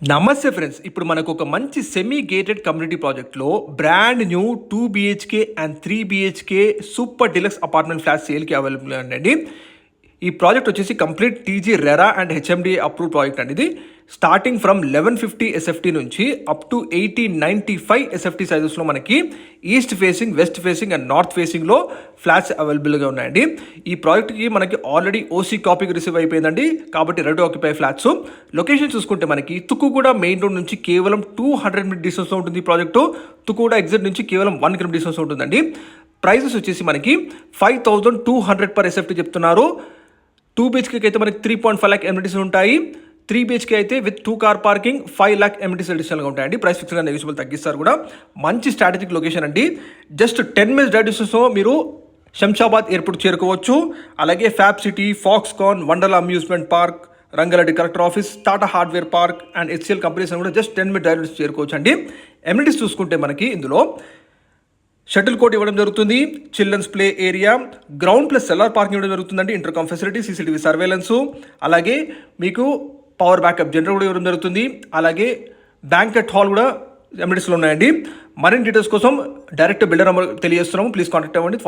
నమస్తే ఫ్రెండ్స్, ఇప్పుడు మనకు ఒక మంచి సెమీ గేటెడ్ కమ్యూనిటీ ప్రాజెక్ట్లో brand new 2 BHK and 3 BHK super deluxe apartment flat సేల్కి అవైలబుల్ అండి. ఈ ప్రాజెక్ట్ వచ్చేసి complete TG RERA and HMD approve project అండి. ఇది స్టార్టింగ్ ఫ్రమ్ 1150 SFT నుంచి అప్ టు 1895 SFT సైజెస్లో మనకి east facing, west facing and north ఫేసింగ్లో ఫ్లాట్స్ అవైలబుల్గా ఉన్నాయండి. ఈ ప్రాజెక్ట్కి మనకి ఆల్రెడీ ఓసీ కాపీకి రిసీవ్ అయిపోయిందండి, కాబట్టి రెడీ ఆక్యుపై ఫ్లాట్స్. లొకేషన్ చూసుకుంటే మనకి తుక్కుగూడ మెయిన్ రోడ్ నుంచి కేవలం 200 మీటర్ డిస్టెన్స్లో ఉంటుంది ఈ ప్రాజెక్టు. తుక్కుగూడ ఎగ్జిట్ నుంచి కేవలం 1 km డిస్టెన్స్లో ఉంటుందండి. ప్రైజెస్ వచ్చేసి మనకి 5200 per SFT చెప్తున్నారు. 2 BHK అయితే మనకి 3.5 lakh ఎమ్యూనిటీస్ ఉంటాయి. 3 BHK అయితే with 2 car parking 5 lakh amenities అడిషనల్గా ఉంటాయండి. ప్రైస్ ఫిక్స్డ్ అండ్ నెగోషియబుల్ తగ్గిస్తారు కూడా. మంచి స్ట్రాటజిక్ లొకేషన్ అండి. జస్ట్ 10 minutes డ్రైవ్ డిస్టెన్స్లో మీరు శంషాబాద్ ఎయిర్పోర్ట్ చేరుకోవచ్చు. అలాగే fab city, Foxconn, Wonderla amusement park, Rangareddy collector office, Tata hardware park and HCL companies కూడా జస్ట్ 10 minutes డ్రైవ్ డిస్టెన్స్ చేరుకోవచ్చు అండి. ఎమ్యూనిటీస్ చూసుకుంటే మనకి ఇందులో షటిల్ కోర్ట్ ఇవ్వడం జరుగుతుంది, children's play area, ground plus cellar parking ఇవ్వడం జరుగుతుందండి, ఇంటర్కామ్ ఫెసిలిటీ, CCTV సర్వేలెన్స్, అలాగే మీకు పవర్ బ్యాకప్ జనరేటర్ కూడా ఇవ్వడం జరుగుతుంది. అలాగే బ్యాంకెట్ హాల్ కూడా ఎమ్యూనిటీస్లో ఉన్నాయండి. మరిన్ని డీటెయిల్స్ కోసం డైరెక్ట్ బిల్డర్ నెంబర్ తెలియజేస్తున్నాము, ప్లీజ్ కాంటాక్ట్ అవ్వండి.